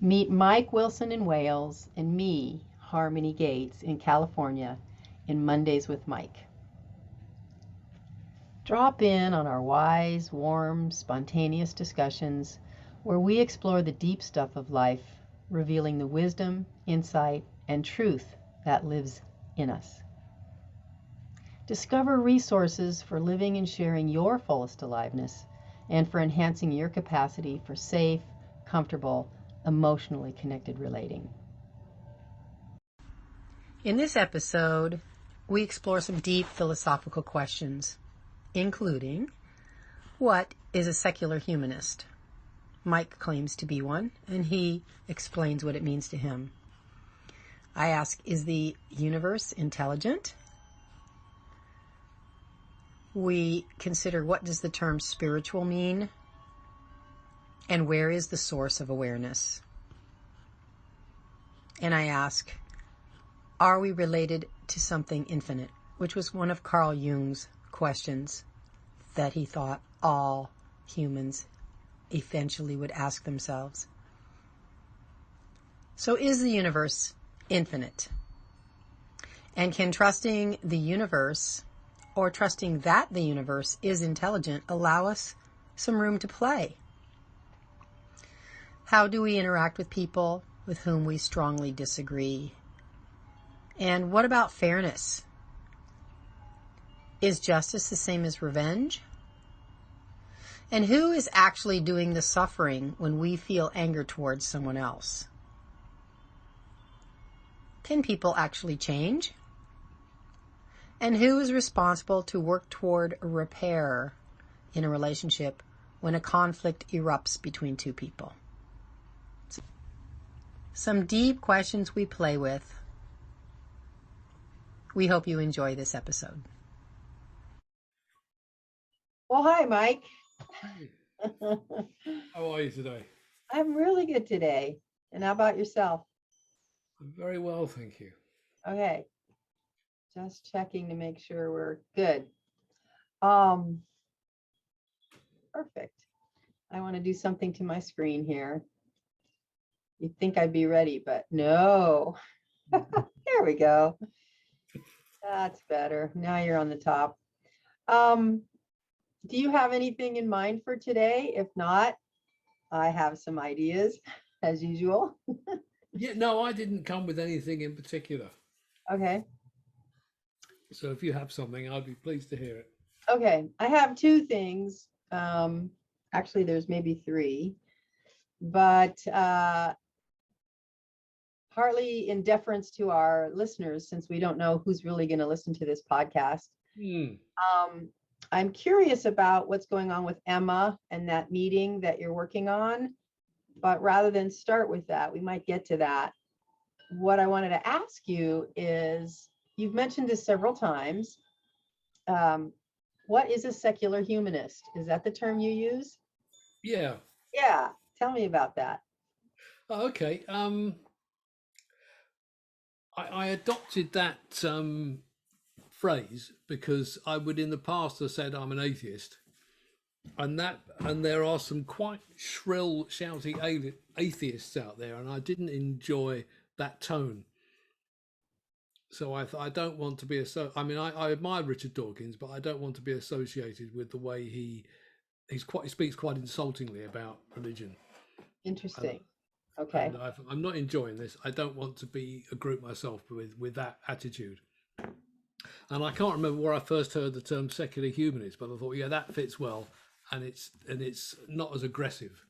Meet Mike Wilson in Wales and me, Harmony Gates, in California in Mondays with Mike. Drop in on our wise, warm, spontaneous discussions where we explore the deep stuff of life, revealing the wisdom, insight, and truth that lives in us. Discover resources for living and sharing your fullest aliveness and for enhancing your capacity for safe, comfortable, emotionally connected relating. In this episode, we explore some deep philosophical questions, including, what is a secular humanist? Mike claims to be one, and he explains what it means to him. I ask, is the universe intelligent? We consider, what does the term spiritual mean? And where is the source of awareness? And I ask, are we related to something infinite? Which was one of Carl Jung's questions that he thought all humans eventually would ask themselves. So is the universe infinite? And can trusting the universe, or trusting that the universe is intelligent, allow us some room to play? How do we interact with people with whom we strongly disagree? And what about fairness? Is justice the same as revenge? And who is actually doing the suffering when we feel anger towards someone else? Can people actually change? And who is responsible to work toward repair in a relationship when a conflict erupts between two people? Some deep questions we play with. We hope you enjoy this episode. Well, hi, Mike. Hey. How are you today? I'm really good today. And how about yourself? I'm very well, thank you. Okay. Just checking to make sure we're good. Perfect. I want to do something to my screen here. You'd think I'd be ready, but no. Here we go. That's better. Now you're on the top. Do you have anything in mind for today? If not, I have some ideas, as usual. Yeah, no, I didn't come with anything in particular. Okay. So if you have something, I'd be pleased to hear it. Okay. I have two things. Actually, there's maybe three, but partly in deference to our listeners, since we don't know who's really going to listen to this podcast. I'm curious about what's going on with Emma and that meeting that you're working on. But rather than start with that, we might get to that. What I wanted to ask you is, you've mentioned this several times. What is a secular humanist? Is that the term you use? Yeah. Yeah. Tell me about that. Oh, okay. I adopted that phrase because I would in the past have said I'm an atheist, and there are some quite shrill, shouty atheists out there, and I didn't enjoy that tone. So I don't want to be I admire Richard Dawkins, but I don't want to be associated with the way he speaks quite insultingly about religion. Interesting. Okay. And I'm not enjoying this. I don't want to be a group myself with that attitude. And I can't remember where I first heard the term secular humanist, but I thought, yeah, that fits well, and it's not as aggressive.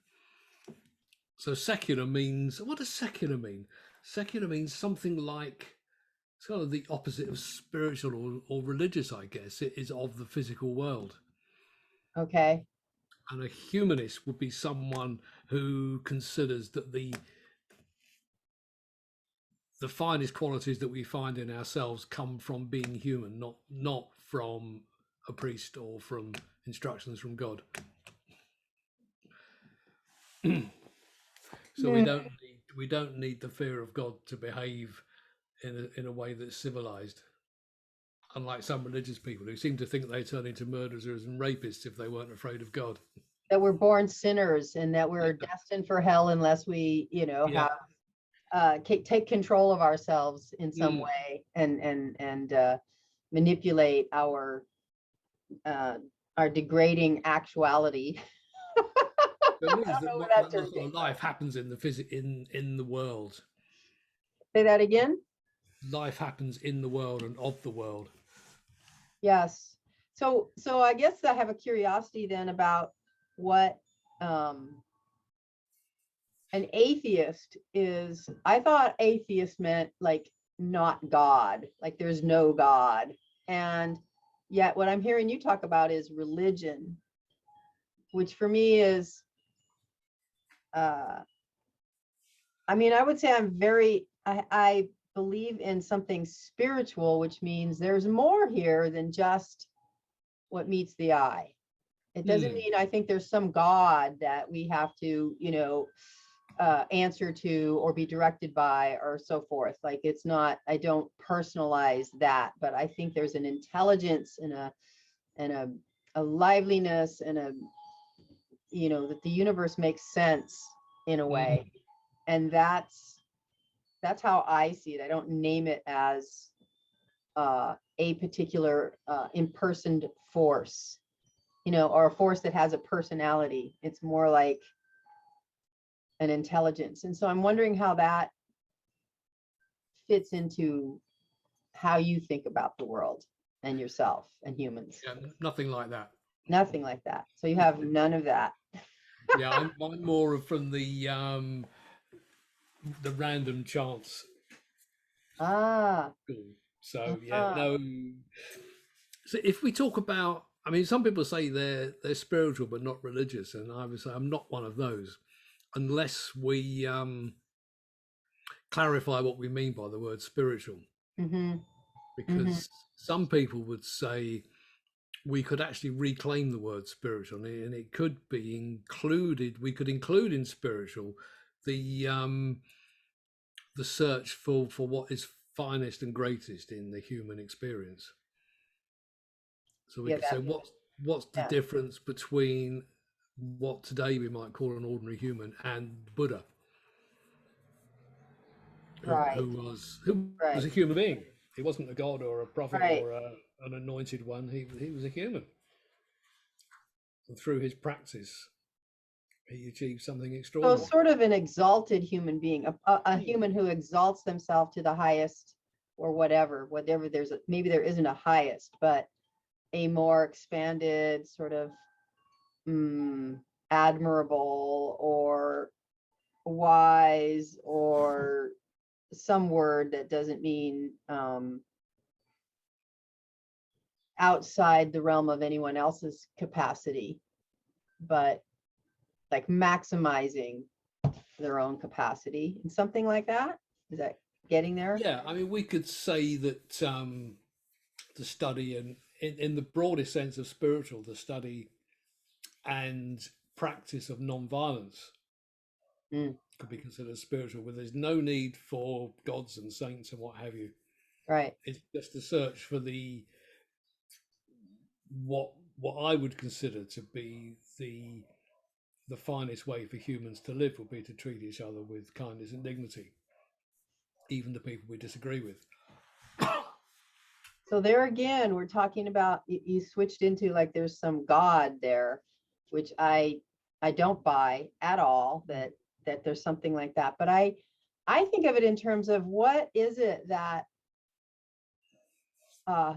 So secular means, what does secular mean? Secular means something like, it's kind of the opposite of spiritual or religious, I guess. It is of the physical world. Okay. And a humanist would be someone who considers that the finest qualities that we find in ourselves come from being human, not from a priest or from instructions from God. So we don't need the fear of God to behave in a way that's civilized. Unlike some religious people who seem to think they turn into murderers and rapists if they weren't afraid of God. that we're born sinners and that we're destined for hell unless we, Yeah. take control of ourselves in some Mm. way and manipulate our degrading actuality. It I means don't that know where what that the term sort came of from. life happens in the in the world. Say that again. Life happens in the world and of the world. Yes. So I guess I have a curiosity then about what um, an atheist is. I thought atheist meant like not God, like there's no God. And yet what I'm hearing you talk about is religion, which for me is, uh, I mean, I would say I believe in something spiritual, which means there's more here than just what meets the eye. It doesn't Hmm. mean I think there's some God that we have to, answer to or be directed by or so forth. Like it's not, I don't personalize that, but I think there's an intelligence and a liveliness and that the universe makes sense in a way. Mm. And that's how I see it. I don't name it as a particular impersoned force, or a force that has a personality. It's more like an intelligence. And so I'm wondering how that fits into how you think about the world and yourself and humans. Yeah, nothing like that. Nothing like that. So you have none of that. Yeah, I'm more from the random chance Ah, school. So yeah, uh-huh. no. So if we talk about, I mean, some people say they're spiritual but not religious, and I would say I'm not one of those, unless we clarify what we mean by the word spiritual. Mm-hmm. Mm-hmm. Because some people would say we could actually reclaim the word spiritual, and it could be included. We could include in spiritual the um, the search for what is finest and greatest in the human experience. So we Yeah, could say that, what's the yeah, difference between what today we might call an ordinary human and Buddha, right, who was right, a human being. He wasn't a god or a prophet right. or an anointed one. He was a human, and through his practice, he achieved something So extraordinary. sort of an exalted human being, a Hmm. human who exalts themselves to the highest or whatever maybe there isn't a highest, but a more expanded sort of mm, admirable or wise or some word that doesn't mean outside the realm of anyone else's capacity, but like maximizing their own capacity and something like that. Is that getting there? Yeah, I mean, we could say that the study and in the broadest sense of spiritual, the study and practice of non-violence Mm, could be considered spiritual, where there's no need for gods and saints and what have you. right. It's just a search for what what I would consider to be the finest way for humans to live would be to treat each other with kindness and dignity, even the people we disagree with. So there again, we're talking about you switched into like there's some God there, which I don't buy at all that there's something like that. But I think of it in terms of what is it that uh,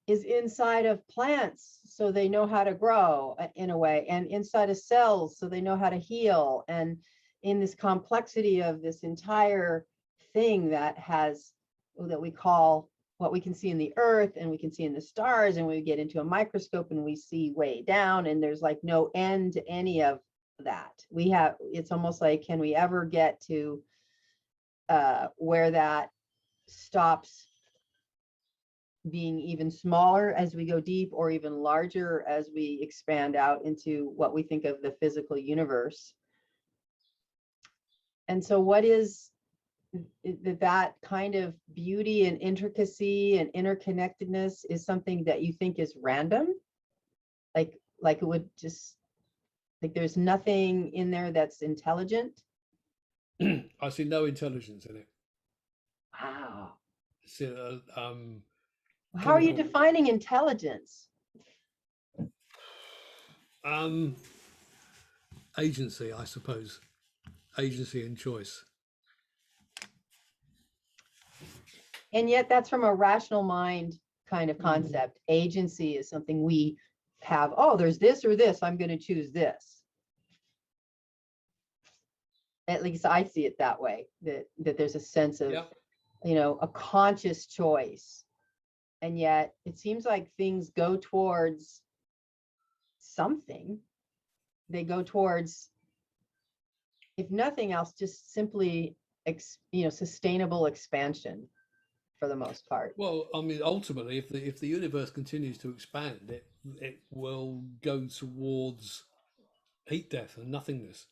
is inside of plants so they know how to grow in a way, and inside of cells so they know how to heal, and in this complexity of this entire thing that we call what we can see in the earth and we can see in the stars, and we get into a microscope and we see way down, and there's like no end to any of that. It's almost like, can we ever get to where that stops being even smaller as we go deep, or even larger as we expand out into what we think of the physical universe? And so what is that kind of beauty and intricacy and interconnectedness is something that you think is random, like it would just Like there's nothing in there that's intelligent. I see no intelligence in it. Wow. It's How are you chemical. defining intelligence? Agency, I suppose. Agency and choice. And yet that's from a rational mind kind of concept. Agency is something we have. Oh, there's this or this. I'm going to choose this. At least I see it that way, that there's a sense of, Yep. A conscious choice. And yet it seems like things go towards something. They go towards, if nothing else, just simply, sustainable expansion for the most part. Well, I mean, ultimately, if the universe continues to expand, it will go towards heat death and nothingness.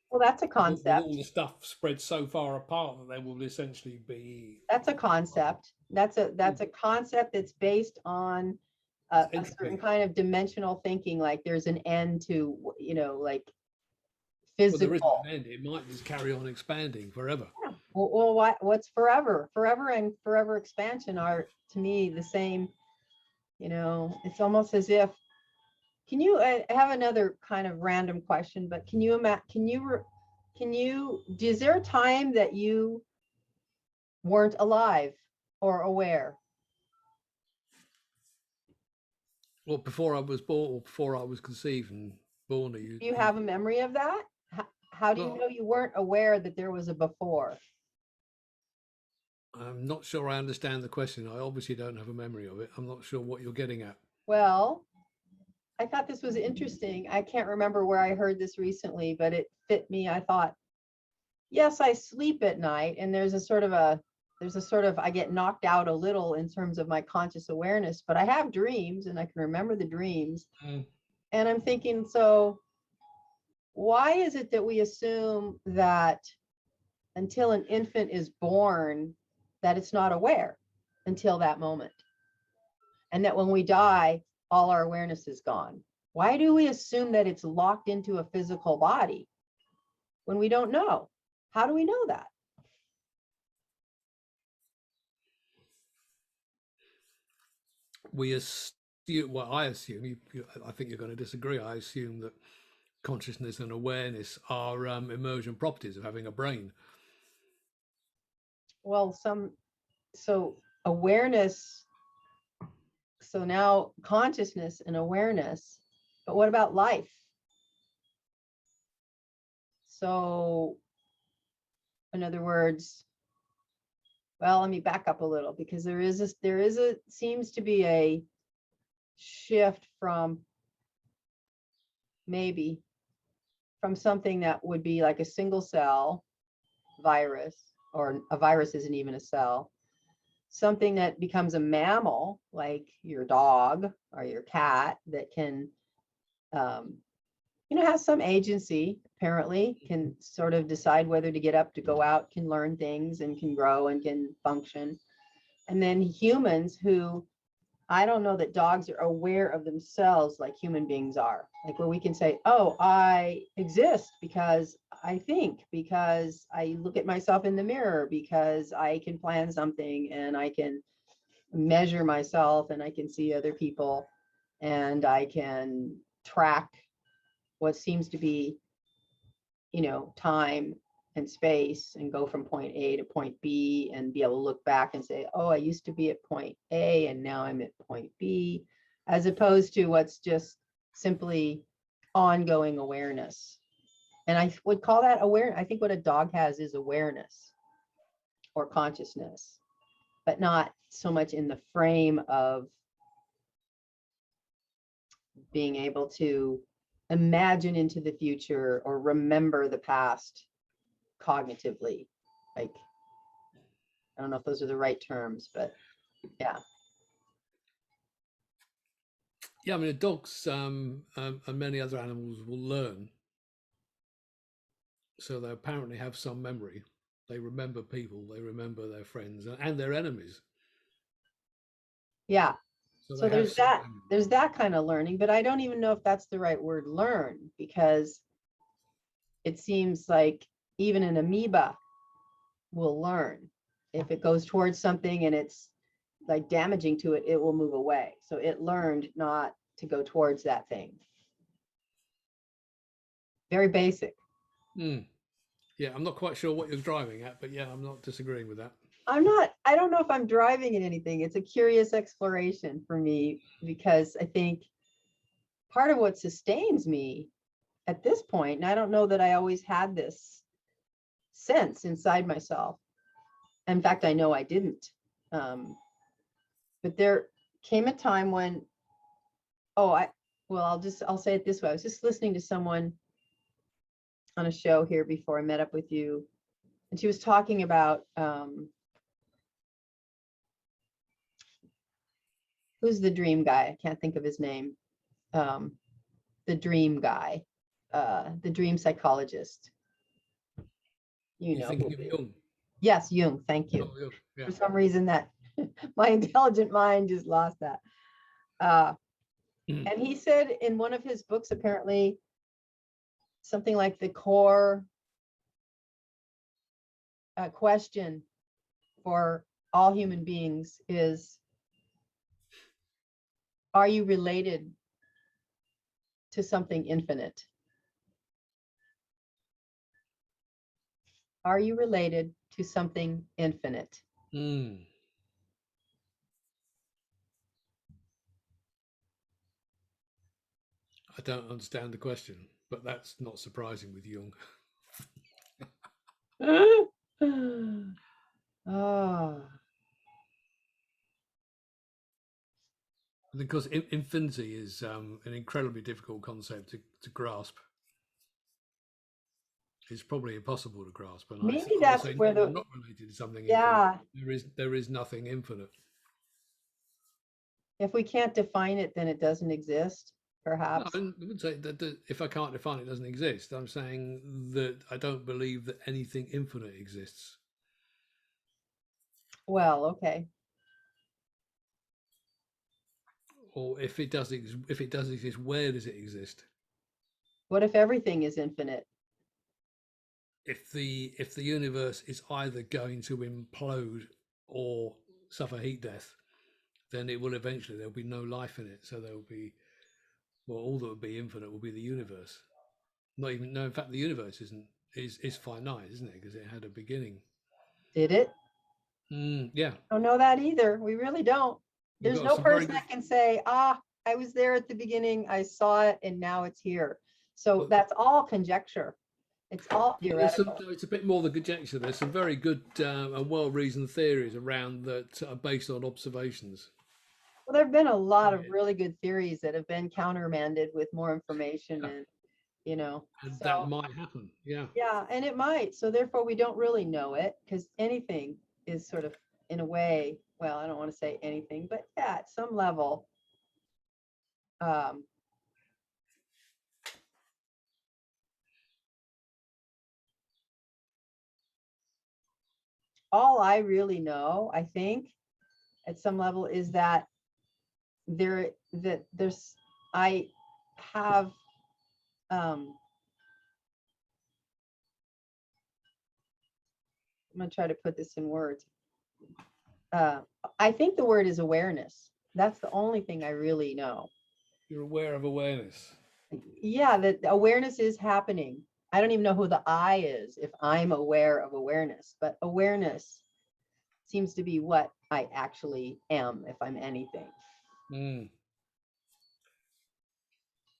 Well, that's a With all concept. the stuff spread so far apart that there will essentially be That's a concept. That's a concept that's based on a certain entropy. kind of dimensional thinking, like there's an end to, like Well, there isn't physical. an end. It might just carry on expanding forever. Yeah. Well, what's forever? Forever and forever expansion are, to me, the same. It's almost as if. Can you have another kind of random question? But can you imagine? Is there a time that you weren't alive or aware? Well, before I was born, or before I was conceived and born, Do you have a memory of that? How do you well, know you weren't aware that there was a before? I'm not sure I understand the question. I obviously don't have a memory of it. I'm not sure what you're getting at. Well, I thought this was interesting. I can't remember where I heard this recently, but it fit me. I thought, yes, I sleep at night, and there's a sort of I get knocked out a little in terms of my conscious awareness, but I have dreams and I can remember the dreams. Mm. And I'm thinking, so why is it that we assume that until an infant is born, that it's not aware until that moment? And that when we die, all our awareness is gone. Why do we assume that it's locked into a physical body when we don't know? How do we know that? We assume, well, I assume, I think you're going to disagree. I assume that consciousness and awareness are emergent properties of having a brain. Well, so awareness, so now consciousness and awareness, but what about life? So, in other words, well, let me back up a little, because seems to be a shift from maybe from something that would be like a single cell virus, or a virus isn't even a cell, something that becomes a mammal like your dog or your cat that can has some agency, apparently, can sort of decide whether to get up, to go out, can learn things and can grow and can function. And then humans who, I don't know that dogs are aware of themselves like human beings are, like where we can say, oh, I exist because I think, because I look at myself in the mirror, because I can plan something and I can measure myself and I can see other people and I can track what seems to be, time and space, and go from point A to point B and be able to look back and say, oh, I used to be at point A and now I'm at point B, as opposed to what's just simply ongoing awareness. And I would call that awareness. I think what a dog has is awareness or consciousness, but not so much in the frame of being able to imagine into the future or remember the past cognitively. Like, I don't know if those are the right terms, but yeah. Yeah, I mean, dogs and many other animals will learn. So they apparently have some memory. They remember people, they remember their friends and their enemies. Yeah. So So they have some language. there's that kind of learning, but I don't even know if that's the right word, learn, because it seems like even an amoeba will learn. If it goes towards something and it's like damaging to it, it will move away. So it learned not to go towards that thing. Very basic. Mm. Yeah, I'm not quite sure what you're driving at, but yeah, I'm not disagreeing with that. I don't know if I'm driving at anything. It's a curious exploration for me because I think part of what sustains me at this point, and I don't know that I always had this sense inside myself. In fact, I know I didn't. But there came a time when, I'll say it this way. I was just listening to someone on a show here before I met up with you, and she was talking about who's the dream guy? I can't think of his name. The dream guy, the dream psychologist. You You're know thinking who of it is. Jung. Yes, Jung. Thank you. Oh, Jung. Yeah. For some reason, that my intelligent mind just lost that. And he said in one of his books, apparently, something like the core question for all human beings is, are you related to something infinite? Are you related to something infinite? Mm. I don't understand the question, but that's not surprising with Jung. Oh, Because infinity is an incredibly difficult concept to grasp. It's probably impossible to grasp. And maybe I would that's say, where no, I'm the, not related to something infinite. yeah, There is nothing infinite. if we can't define it, then it doesn't exist, No, perhaps. I wouldn't say that if I can't define it, it doesn't exist. I'm saying that I don't believe that anything infinite exists. Well, okay. Or if it does, if it does exist, where does it exist? What if everything is infinite? If the universe is either going to implode or suffer heat death, then it will eventually, there'll be no life in it. So there'll be, well, all that would be infinite will be the universe. Not even, no, in fact, the universe is finite, isn't it? Because it had a beginning. Did it? Yeah. Don't know that either. We really don't. We've There's got no some very person good, that can say, I was there at the beginning, I saw it, and now it's here. So but that's all conjecture. It's all well, there's some, theoretical. it's a bit more than conjecture. There's some very good and well-reasoned theories around that are based on observations. Well, there have been a lot of Yeah. really good theories that have been countermanded with more information, Yeah. and And that so might happen. Yeah. yeah, and it might. So therefore, we don't really know it because anything is sort of, in a way, well, I don't want to say anything, but yeah, at some level, um, all I really know, I think, at some level, is that there's I have I'm gonna try to put this in words. Uh, I think the word is awareness. That's the only thing I really know. You're aware of awareness. Yeah, that awareness is happening. I don't even know who the I is if I'm aware of awareness, but awareness seems to be what I actually am if I'm anything. Mm.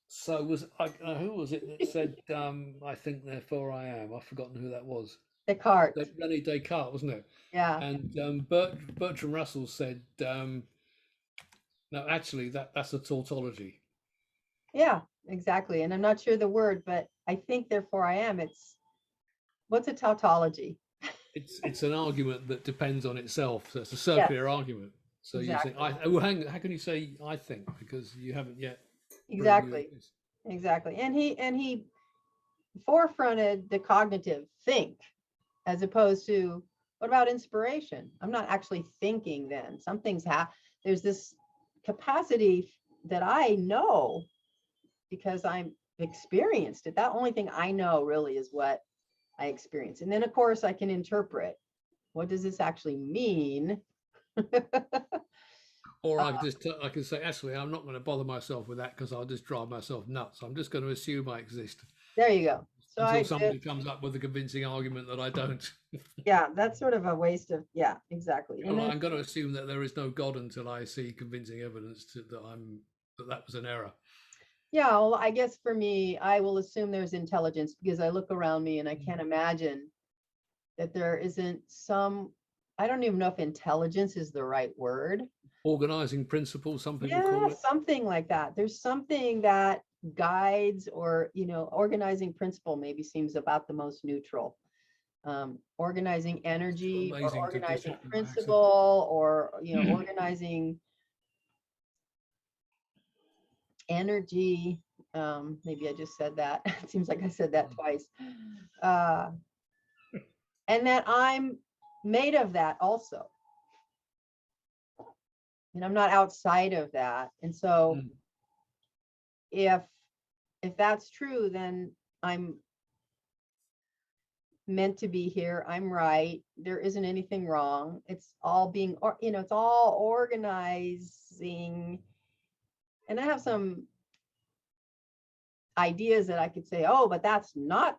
So who was it that said, "I think, therefore I am"? I've forgotten who that was. Descartes. René Descartes, wasn't it? Yeah. And Bertrand Russell said, "No, actually, that's a tautology." Yeah, exactly. And I'm not sure the word, but I think therefore I am. What's a tautology? It's an argument that depends on itself. So it's a Yes, circular argument. So you think, exactly. how can you say I think because you haven't yet proven you Exactly. exist? Exactly. And he forefronted the cognitive think, as opposed to, what about inspiration? I'm not actually thinking then. Something's there's this capacity that I know because I'm experienced it. That only thing I know really is what I experience. And then of course I can interpret, what does this actually mean? Or I can say, actually, I'm not going to bother myself with that because I'll just drive myself nuts. I'm just going to assume I exist There you go. So until somebody comes up with a convincing argument that I don't. yeah, that's sort of a waste of, yeah, exactly. And then I'm going to assume that there is no God until I see convincing evidence that was an error. yeah, well, I guess for me, I will assume there's intelligence because I look around me and I can't imagine that there isn't some, I don't even know if intelligence is the right word. Organizing principle, some people Yeah, call it. something like that. There's something that guides, or, organizing principle maybe seems about the most neutral. Organizing energy or Amazing to organizing disrupt my accent. principle, or, organizing energy. Maybe I just said that. It seems like I said that twice. And that I'm made of that also. And I'm not outside of that. And so if that's true, then I'm meant to be here. I'm right. There isn't anything wrong. It's all being, or it's all organizing. And I have some ideas that I could say, oh, but that's not,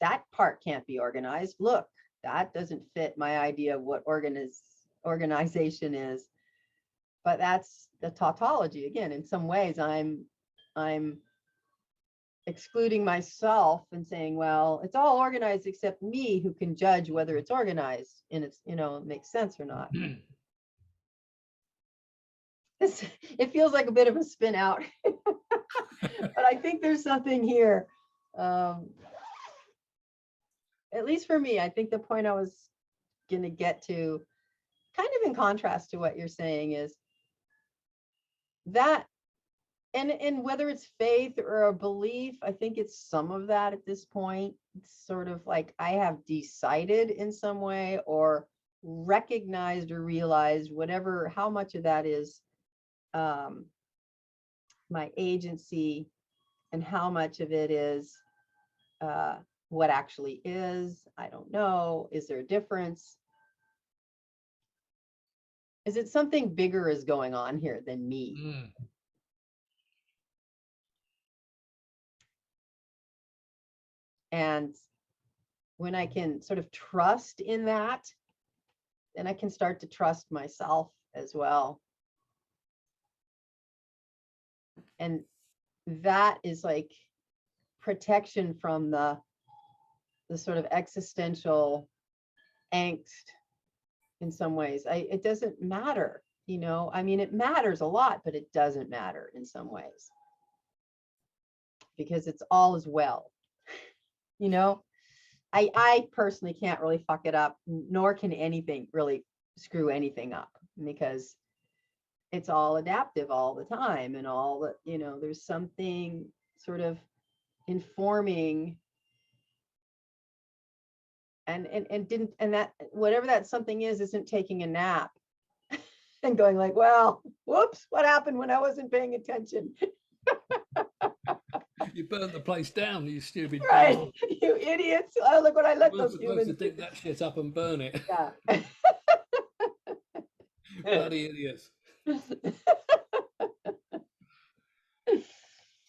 that part can't be organized. Look, that doesn't fit my idea of what organization is. But that's the tautology again. In some ways, I'm excluding myself and saying, well, it's all organized except me, who can judge whether it's organized and it's, makes sense or not. It feels like a bit of a spin out, but I think there's something here. At least for me, I think the point I was going to get to, kind of in contrast to what you're saying, is that, and whether it's faith or a belief, I think it's some of that at this point. It's sort of like I have decided in some way, or recognized or realized, whatever, how much of that is my agency, and how much of it is what actually is. I don't know. Is there a difference? Is it something bigger is going on here than me? And when I can sort of trust in that, then I can start to trust myself as well. And that is like protection from the sort of existential angst in some ways. It doesn't matter, I mean, it matters a lot, but it doesn't matter in some ways, because it's all as well. I personally can't really fuck it up, nor can anything really screw anything up, because it's all adaptive all the time, and all that, there's something sort of informing, and that whatever that something is isn't taking a nap and going like, well, whoops, what happened when I wasn't paying attention? You burnt the place down, you stupid Right, bastard. you idiots. Oh, look what I let those You're supposed humans to dig that shit up and burn it. Yeah. Bloody idiots.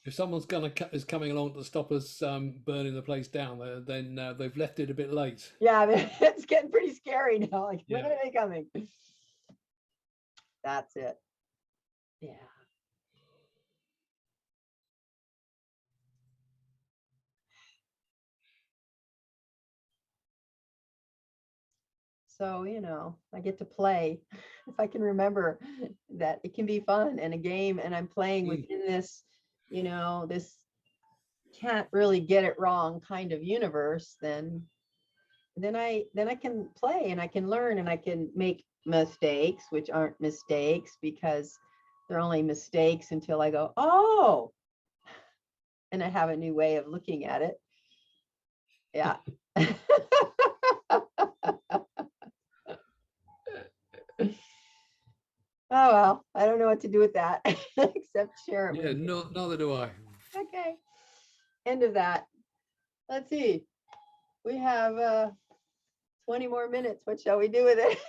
If someone's is coming along to stop us burning the place down, then they've left it a bit late. Yeah, it's getting pretty scary now. Like, when are they coming? That's it. Yeah. So, I get to play. If I can remember that it can be fun and a game, and I'm playing within this, this can't really get it wrong kind of universe, then I can play, and I can learn, and I can make mistakes, which aren't mistakes because they're only mistakes until I go, oh, and I have a new way of looking at it. Yeah. Oh, well, I don't don't know what to do with that except share it Yeah, with you. no, neither do I. Okay. End of that. Let's see. We have 20 more minutes. What shall we do with it?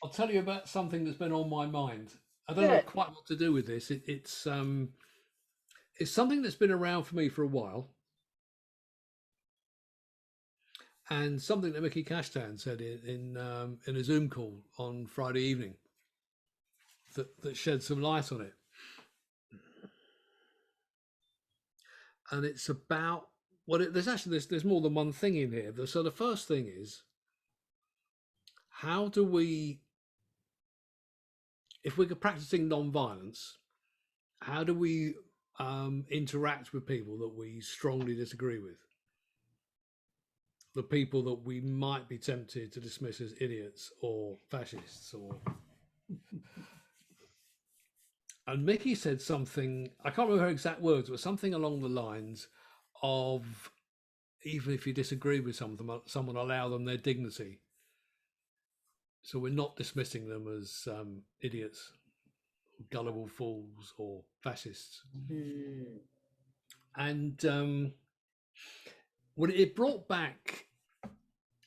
I'll tell you about something that's been on my mind. I don't know Good. quite what to do with this. It's something that's been around for me for a while, and something that Mickey Cashtan said in a Zoom call on Friday evening that shed some light on it. And it's about there's more than one thing in here. So the first thing is, how do we, if we're practicing non-violence, how do we interact with people that we strongly disagree with? The people that we might be tempted to dismiss as idiots or fascists or. And Mickey said something, I can't remember her exact words, but something along the lines of, even if you disagree with someone allow them their dignity. So we're not dismissing them as idiots, gullible fools, or fascists. Hmm. And it brought back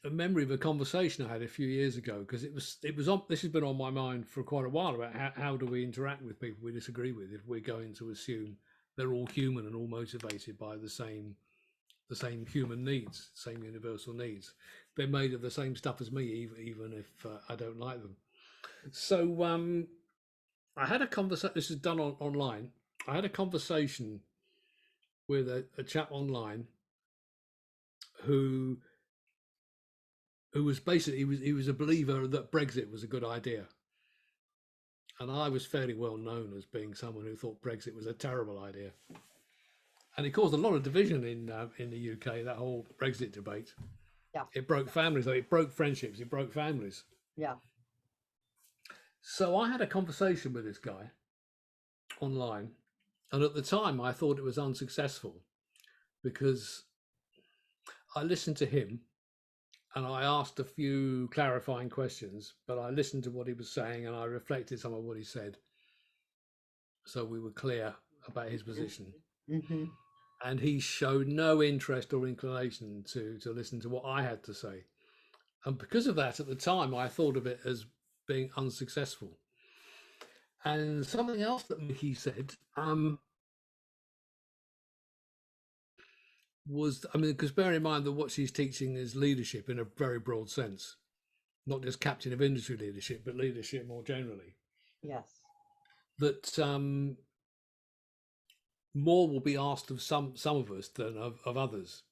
a memory of a conversation I had a few years ago, because it was on. This has been on my mind for quite a while, about how do we interact with people we disagree with if we're going to assume they're all human and all motivated by the same human needs, same universal needs. They're made of the same stuff as me, even if I don't like them. So I had a conversation. This is done online. I had a conversation with a chap online who was basically, he was a believer that Brexit was a good idea, and I was fairly well known as being someone who thought Brexit was a terrible idea, and it caused a lot of division in the UK. That whole Brexit debate. Yeah. It broke families. It broke friendships. It broke families. Yeah. So I had a conversation with this guy online, and at the time I thought it was unsuccessful because I listened to him and I asked a few clarifying questions, but I listened to what he was saying and I reflected some of what he said, so we were clear about his position. Mm-hmm. And he showed no interest or inclination to listen to what I had to say. And because of that, at the time, I thought of it as being unsuccessful. And something else that Mickey said was, I mean, because bear in mind that what she's teaching is leadership in a very broad sense, not just captain of industry leadership, but leadership more generally. Yes. That more will be asked of some of us than of others.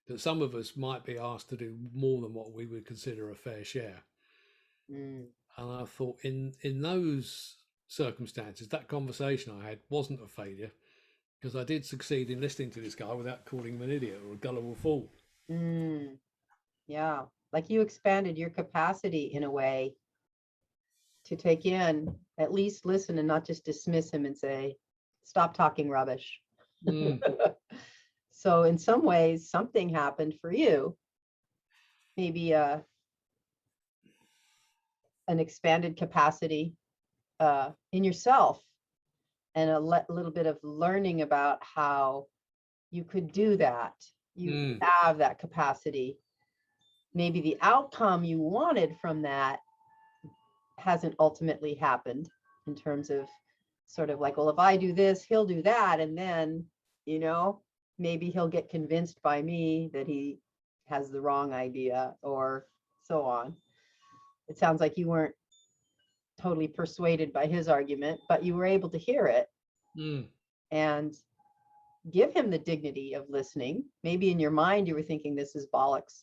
That some of us might be asked to do more than what we would consider a fair share. Mm. And I thought, in those circumstances, that conversation I had wasn't a failure, because I did succeed in listening to this guy without calling him an idiot or a gullible fool. Mm. Yeah. Like you expanded your capacity in a way to take in, at least listen and not just dismiss him and say, stop talking rubbish. Mm. So in some ways, something happened for you. Maybe an expanded capacity in yourself, and a little bit of learning about how you could do that. You have that capacity. Maybe the outcome you wanted from that hasn't ultimately happened, in terms of sort of like, well, if I do this, he'll do that. And then, maybe he'll get convinced by me that he has the wrong idea, or so on. It sounds like you weren't totally persuaded by his argument, but you were able to hear it and give him the dignity of listening. Maybe in your mind you were thinking this is bollocks,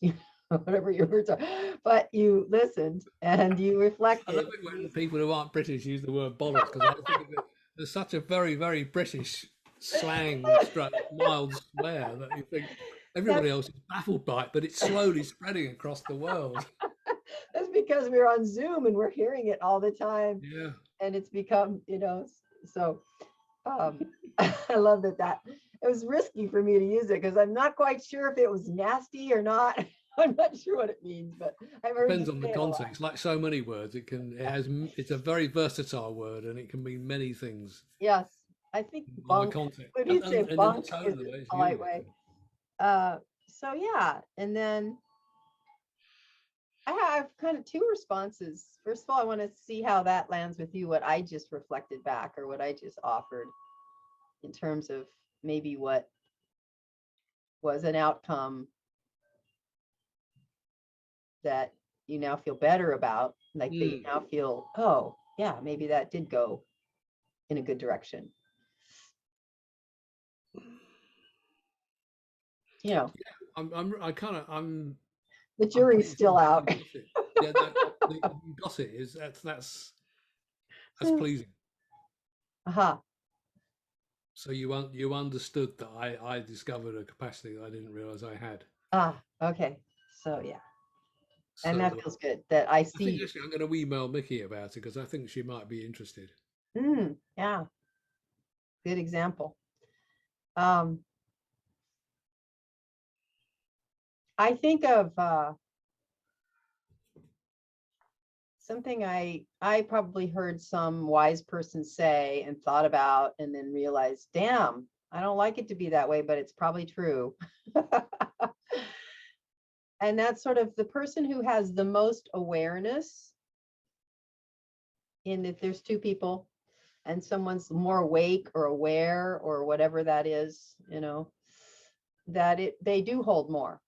whatever you were talking, but you listened and you reflected. I love it when people who aren't British use the word bollocks, because I think of it as such a very, very British slang, mild swear, that you think everybody else is baffled by it, but it's slowly spreading across the world. That's because we're on Zoom and we're hearing it all the time. Yeah. And it's become, so I love that it was risky for me to use it, because I'm not quite sure if it was nasty or not. I'm not sure what it means, but I've heard you Depends on the say it a lot. context. Like so many words, it's a very versatile word, and it can mean many things Yes, I think on the bunk. context Would you say and in the bunk tone is of a it, it's polite used. way? So yeah, and then I have kind of two responses. First of all, I want to see how that lands with you, what I just reflected back or what I just offered in terms of maybe what was an outcome that you now feel better about, like that you now feel, oh, yeah, maybe that did go in a good direction. You know, I'm the I'm jury's pretty sure still that you out. got it. Yeah, you got it. Is that's pleasing. Aha. So you understood that I discovered a capacity that I didn't realize I had. Ah, okay. So yeah. And that So feels good that I I think see. actually I'm going to email Mickey about it because I think she might be interested. Yeah, good example. Um, I think of something I probably heard some wise person say and thought about and then realized, damn, I don't like it to be that way, but it's probably true. And that's sort of the person who has the most awareness in, if there's two people and someone's more awake or aware or whatever that is, that they do hold more.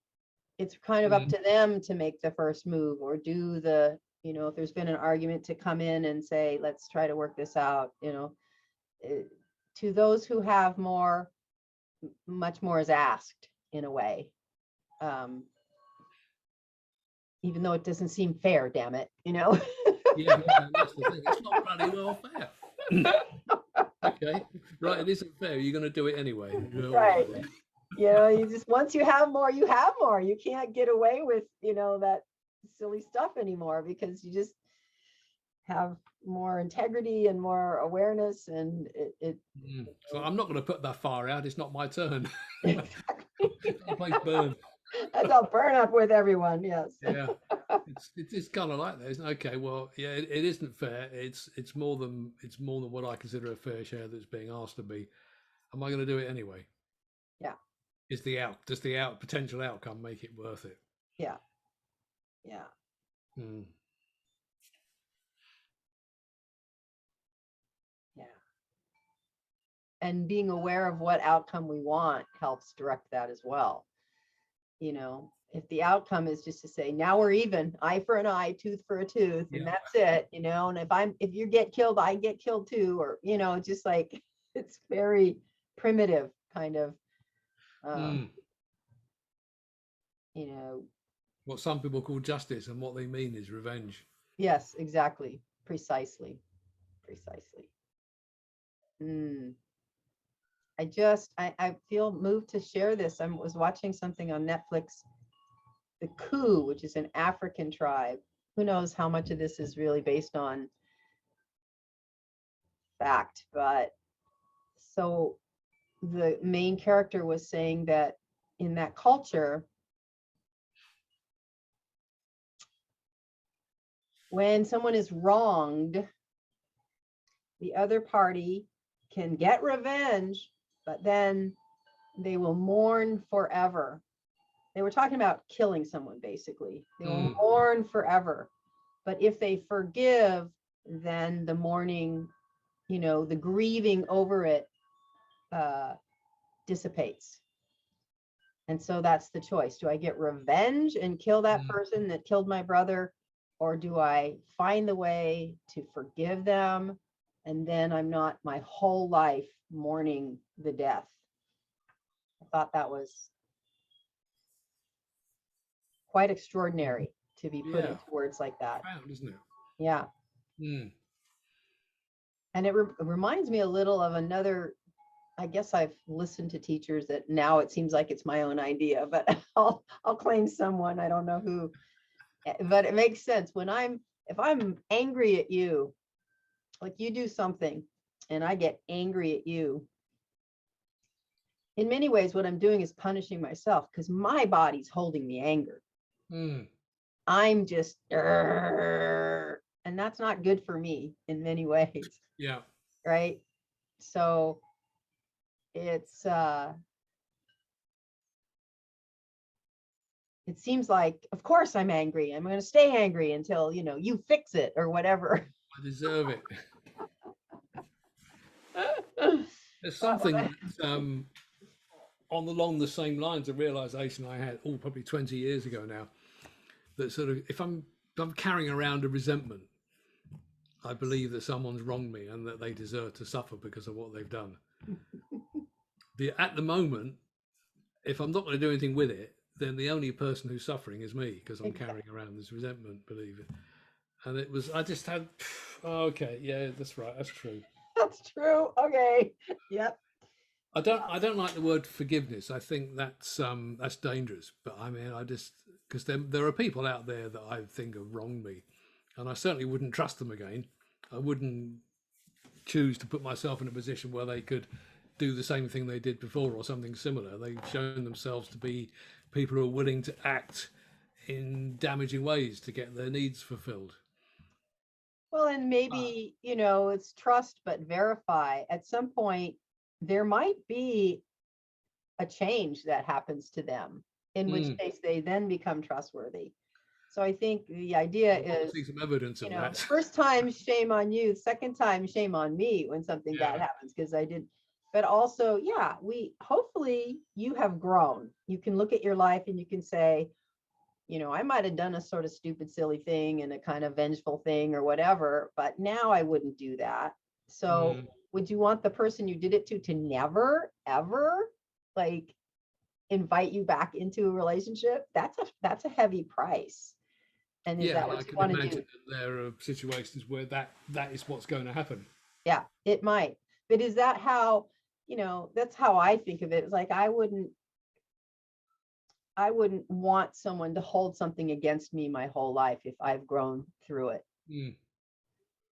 It's kind of up to them to make the first move or do the, if there's been an argument, to come in and say, let's try to work this out. To those who have more, much more is asked in a way. Even though it doesn't seem fair, damn it, Yeah, well, that's the thing. It's not bloody well fair. Okay, right. It isn't fair. You're going to do it anyway. All Right. right then. You just, once you have more, you have more. You can't get away with, that silly stuff anymore because you just have more integrity and more awareness, and it So I'm not going to put that far out. It's not my turn. exactly. The place burns. As I'll burn up with everyone. Yes. Yeah, it's kind of like that, isn't it? Okay, well, yeah, it isn't fair. It's more than what I consider a fair share that's being asked of me. Am I going to do it anyway? Yeah. Does the potential outcome make it worth it? Yeah. Yeah. Mm. Yeah. And being aware of what outcome we want helps direct that as well. If the outcome is just to say, now we're even, eye for an eye, tooth for a tooth, and Yeah. that's it, and if you get killed, I get killed too, or, just like, it's very primitive kind of, you know, What some people call justice and what they mean is revenge. yes, exactly. Precisely. I feel moved to share this. I was watching something on Netflix, the Ku, which is an African tribe. Who knows how much of this is really based on fact, but so the main character was saying that in that culture, when someone is wronged, the other party can get revenge, but then they will mourn forever. They were talking about killing someone, basically. They will mourn forever. But if they forgive, then the mourning, the grieving over it dissipates. And so that's the choice. Do I get revenge and kill that person that killed my brother? Or do I find the way to forgive them? And then I'm not my whole life mourning the death. I thought that was quite extraordinary to be put into words like that. Profound, isn't it? Yeah. And it reminds me a little of another, I guess I've listened to teachers that now it seems like it's my own idea, but I'll claim someone, I don't know who, but it makes sense. If I'm angry at you, like you do something and I get angry at you, in many ways, what I'm doing is punishing myself because my body's holding the anger. I'm just, and that's not good for me in many ways, Yeah. right? So it's it seems like, of course I'm angry. I'm going to stay angry until, you fix it or whatever. I deserve it. There's But something that's, along the same lines of realization I had, probably 20 years ago now, that sort of if I'm carrying around a resentment, I believe that someone's wronged me and that they deserve to suffer because of what they've done. At the moment, if I'm not going to do anything with it, then the only person who's suffering is me because I'm carrying around this resentment, believe it. And it was, I just had, oh, okay, yeah, that's right, that's true. That's true. Okay. Yep. I don't like the word forgiveness. I think that's dangerous. But I mean, I just because there are people out there that I think have wronged me, and I certainly wouldn't trust them again. I wouldn't choose to put myself in a position where they could do the same thing they did before or something similar. They've shown themselves to be people who are willing to act in damaging ways to get their needs fulfilled. Well, and Uh, maybe, it's trust but verify. At some point, there might be a change that happens to them, in which mm, case they then become trustworthy. So I think the idea I'd want to is, see some evidence of the that. first time, shame on you. Second time, shame on me when something bad Yeah. happens because I did. But also, yeah, hopefully you have grown. You can look at your life and you can say, I might have done a sort of stupid, silly thing and a kind of vengeful thing or whatever, but now I wouldn't do that. So Mm. would you want the person you did it to never, ever like invite you back into a relationship? That's a heavy price. And is Yeah, that and I what you can want to imagine do? that there are situations where that is what's going to happen. Yeah, it might. But is that how, that's how I think of it. It's like I wouldn't want someone to hold something against me my whole life if I've grown through it. Mm.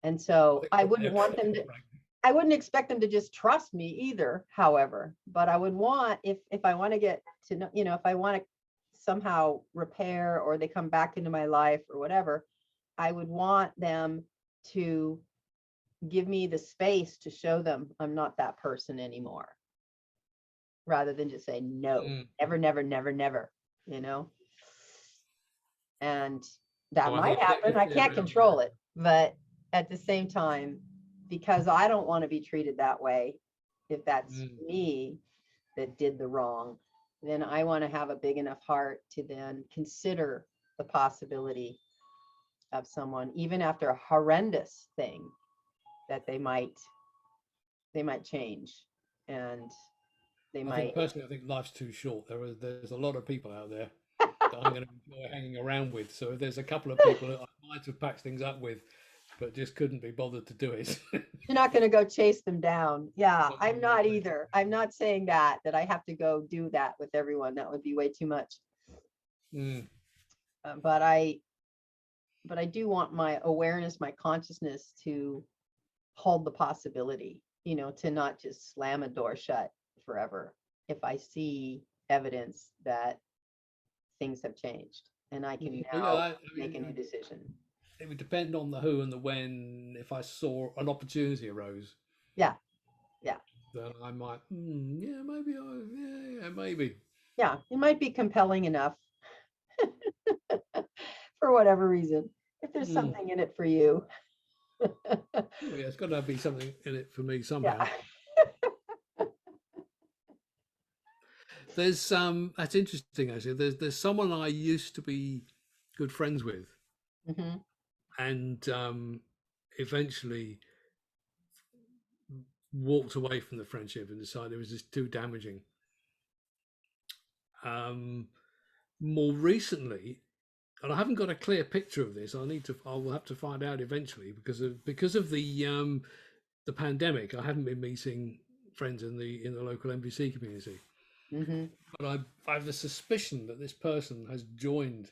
And I so think I that's wouldn't want them to, I wouldn't expect them to just trust me either, however, but I would want, if I want to get to know, if I want to somehow repair or they come back into my life or whatever, I would want them to give me the space to show them I'm not that person anymore, rather than just say no, Mm. never, never, never, never, you know? And that So I might think happen. I can't control it, but at the same time, because I don't want to be treated that way, if that's mm, me that did the wrong, then I want to have a big enough heart to then consider the possibility of someone, even after a horrendous thing, that they might change, and they I think might. personally, I think life's too short. There's a lot of people out there that I'm going to enjoy hanging around with. So if there's a couple of people that I might have patched things up with, but just couldn't be bothered to do it. You're not going to go chase them down. Yeah, Not I'm gonna not do either. I'm not saying that I have to go do that with everyone. That would be way too much. Mm. But I do want my awareness, my consciousness to hold the possibility, to not just slam a door shut forever if I see evidence that things have changed and I can But yeah, now I make a new mean, decision. it would depend on the who and the when. If I saw an opportunity arose, Yeah, yeah, then I might, yeah, maybe, yeah, maybe. yeah. It might be compelling enough for whatever reason. If there's Mm. something in it for you. Oh, yeah, it's got to be something in it for me Yeah. somehow. There's that's interesting actually. There's someone I used to be good friends with, Hmm. and eventually walked away from the friendship and decided it was just too damaging. Um, More recently, and I haven't got a clear picture of this. I will have to find out eventually because of the pandemic. I haven't been meeting friends in the local MVC community, Hmm. but I have a suspicion that this person has joined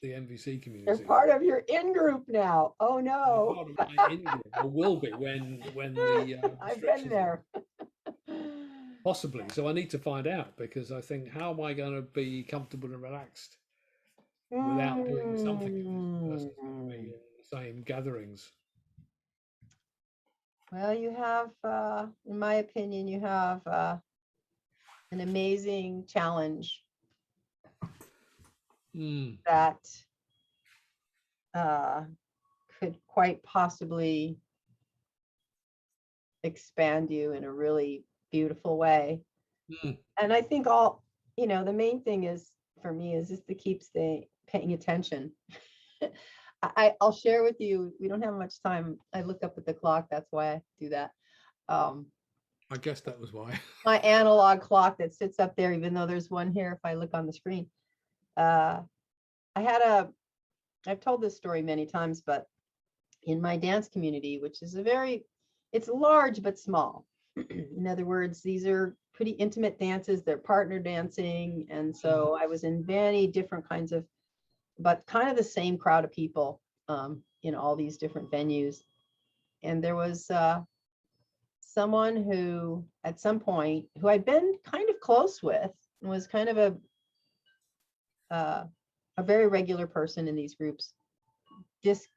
the MVC They're community. part of your in group now. Oh They're no. part of my in group, or will be when the I've been restrictions are there. possibly. So I need to find out because I think how am I going to be comfortable and relaxed without doing something if this person's going to be Mm. in the same gatherings. Well, you have, in my opinion, you have an amazing challenge Mm, that uh, could quite possibly expand you in a really beautiful way. mm, And I think the main thing is for me is just to keep paying attention. I'll share with you, we don't have much time. I look up at the clock. That's why I do that. Um, I guess that was why. my analog clock that sits up there, even though there's one here if I look on the screen. Uh, I had I've told this story many times, but in my dance community, which is it's large but small. In other words, these are pretty intimate dances. They're partner dancing. And so I was in many different kinds of, but kind of the same crowd of people in all these different venues. And there was someone who, at some point, who I'd been kind of close with, was kind of a very regular person in these groups. Just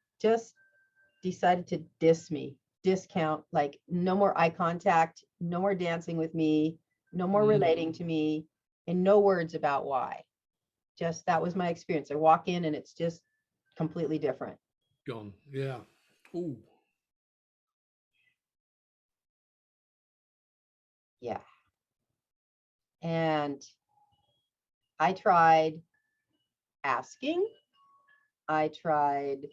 decided to discount, like no more eye contact, no more dancing with me, no more relating to me, and no words about why. Just that was my experience. I walk in and it's just completely different. Gone. Yeah. Ooh. Yeah. And I tried asking, I tried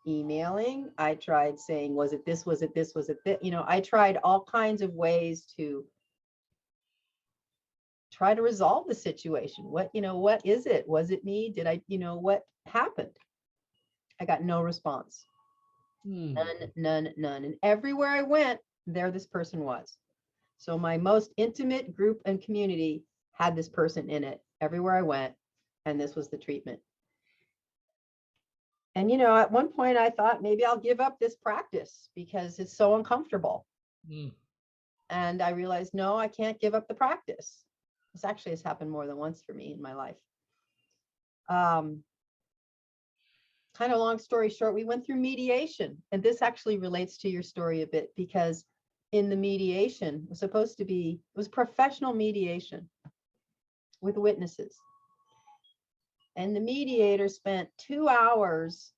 emailing, I tried saying, was it this, was it this, was it this? I tried all kinds of ways to try to resolve the situation. What is it? Was it me? Did I, what happened? I got no response. None. And everywhere I went, there this person was. So my most intimate group and community had this person in it everywhere I went, and this was the treatment. And at one point I thought maybe I'll give up this practice because it's so uncomfortable. And I realized, no, I can't give up the practice. This actually has happened more than once for me in my life. Kind of long story short, we went through mediation. And this actually relates to your story a bit, because in the mediation, it was professional mediation with witnesses. And the mediator spent 2 hours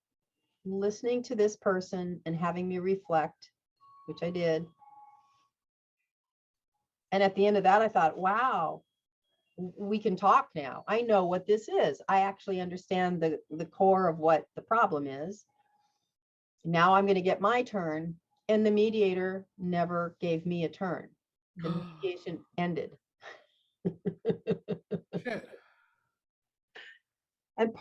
listening to this person and having me reflect, which I did. And at the end of that, I thought, wow, we can talk now. I know what this is. I actually understand the core of what the problem is. Now I'm going to get my turn. And the mediator never gave me a turn. The mediation ended. Shit. And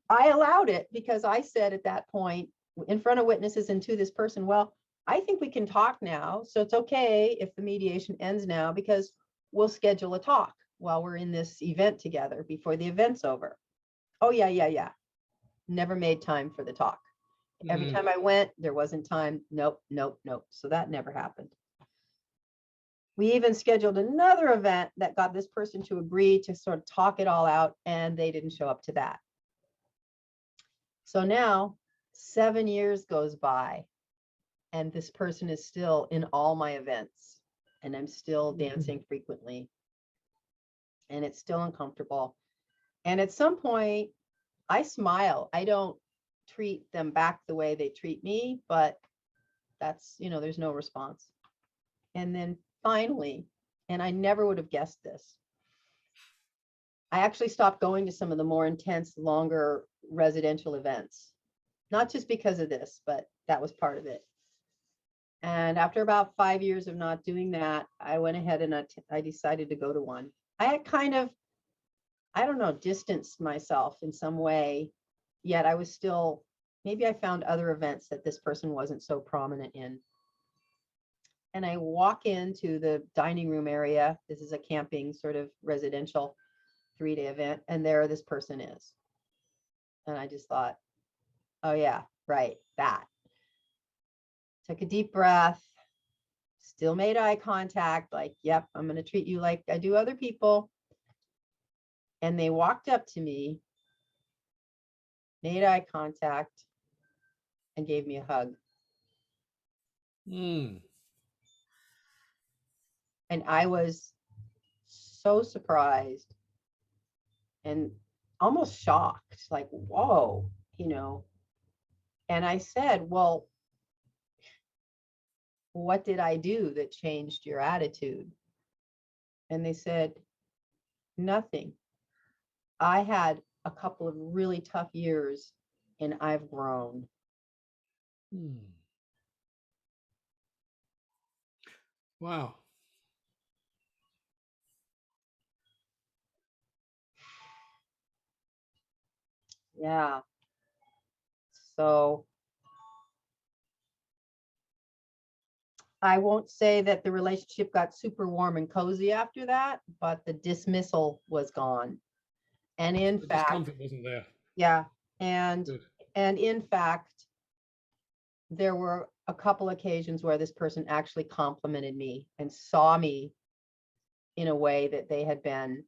I allowed it because I said at that point in front of witnesses and to this person, well, I think we can talk now. So it's okay if the mediation ends now, because we'll schedule a talk while we're in this event together before the event's over. Oh, yeah. Never made time for the talk. Every time I went, there wasn't time. Nope. So that never happened. We even scheduled another event that got this person to agree to sort of talk it all out, and they didn't show up to that. So now 7 years goes by, and this person is still in all my events, and I'm still dancing frequently, and it's still uncomfortable. And at some point, I smile. I don't treat them back the way they treat me, but that's, there's no response. And then finally, and I never would have guessed this, I actually stopped going to some of the more intense, longer residential events, not just because of this, but that was part of it. And after about 5 years of not doing that, I went ahead and I decided to go to one. I had kind of, I don't know, distanced myself in some way, yet I was still, maybe I found other events that this person wasn't so prominent in. And I walk into the dining room area. This is a camping sort of residential 3-day event, and there this person is. And I just thought, oh yeah, right, that. Took a deep breath, still made eye contact, like, yep, I'm going to treat you like I do other people. And they walked up to me made eye contact, and gave me a hug. Mm. And I was so surprised and almost shocked, like, whoa, you know. And I said, well, what did I do that changed your attitude? And they said, nothing. I had a couple of really tough years and I've grown. Mm. Wow. Yeah. So I won't say that the relationship got super warm and cozy after that, but the dismissal was gone. And in The fact, discomfort wasn't there. yeah, and Good. in fact, there were a couple occasions where this person actually complimented me and saw me in a way that they had been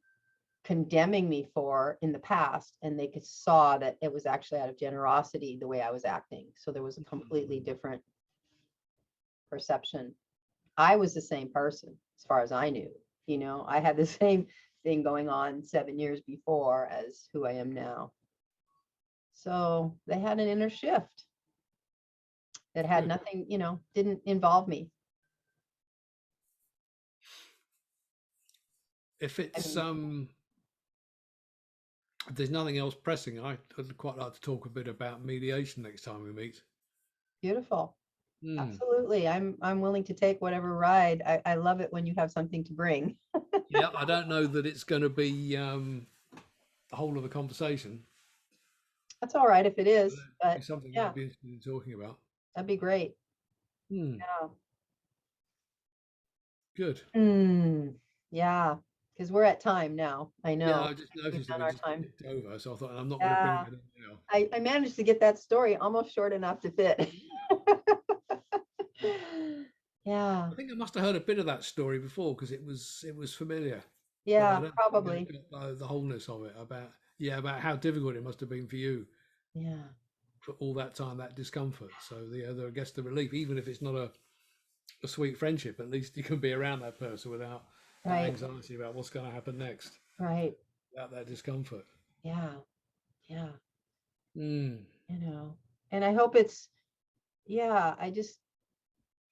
condemning me for in the past, and they saw that it was actually out of generosity the way I was acting. So there was a completely different perception. I was the same person as far as I knew. You know, I had the same thing going on 7 years before as who I am now. So they had an inner shift that had Good. nothing, you know, didn't involve me. If I it's mean, if there's nothing else pressing, I'd quite like to talk a bit about mediation next time we meet. beautiful. Mm. Absolutely. I'm willing to take whatever ride. I love it when you have something to bring. Yeah, I don't know that it's going to be the whole of the conversation. That's all right if it But is, it'd be but something yeah, I'd be interested in talking about. that'd be great. Mm. Yeah. Good. Yeah, because we're at time now. I Yeah, know. I just I think we've noticed that done we our just time. ticked over, so I thought I'm not going to bring Yeah, that in now. I managed to get that story almost short enough to fit. Yeah, I think I must have heard a bit of that story before because it was familiar, but I yeah, don't think I probably. got the wholeness of it about how difficult it must have been for you Yeah, for all that time, that discomfort. So I guess the relief, even if it's not a sweet friendship, at least you can be around that person without that right, anxiety about what's going to happen next, right. without that discomfort. Yeah, yeah, Mm. you know. And I hope it's, yeah,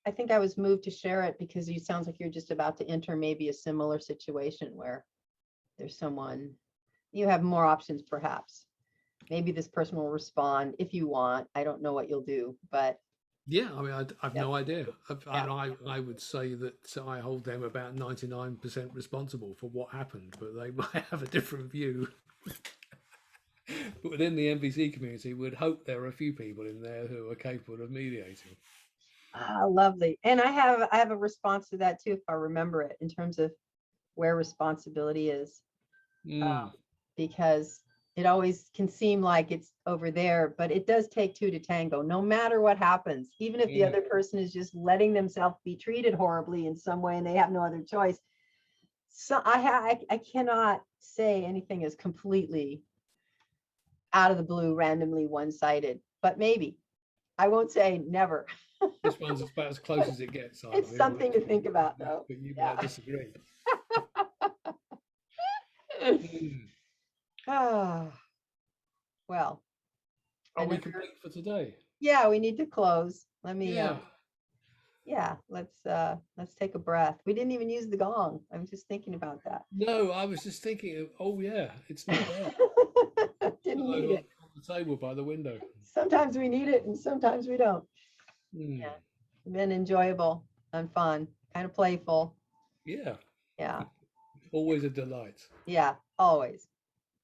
I think I was moved to share it because you sounds like you're just about to enter maybe a similar situation where there's someone you have more options perhaps. Maybe this person will respond if you want. I don't know what you'll do, but Yeah, I mean, I've yeah, no idea. yeah, I would say that I hold them about 99% responsible for what happened, but they might have a different view. But within the NVC community, we'd hope there are a few people in there who are capable of mediating. lovely. And I have a response to that too, if I remember it, in terms of where responsibility is, Mm, because it always can seem like it's over there, but it does take two to tango, no matter what happens, even if the mm. other person is just letting themselves be treated horribly in some way and they have no other choice. So I cannot say anything is completely out of the blue, randomly one-sided, but maybe. I won't say never. This one's about as close as it gets, I It's feel, something to think about, though. but you might Yeah. disagree. Mm. Ah, well, Are we another, complete for today? yeah, we need to close. Let me, Yeah. yeah, let's take a breath. We didn't even use the gong. I'm just thinking about that. No, I was just thinking, oh yeah, it's not there. Didn't Over need it. on the table by the window. Sometimes we need it and sometimes we don't. Mm. Yeah, been enjoyable and fun, kind of playful. Yeah, Yeah, always a delight. yeah, always.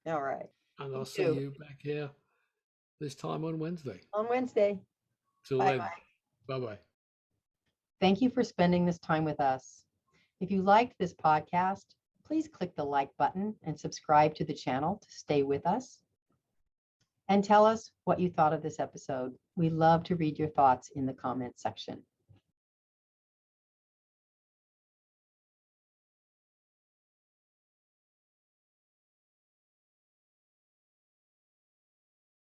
All right. And I'll You see too. you back here this time on Wednesday. On Wednesday. Till Bye then, bye. bye bye. Thank you for spending this time with us. If you liked this podcast, please click the like button and subscribe to the channel to stay with us. And tell us what you thought of this episode. We love to read your thoughts in the comments section.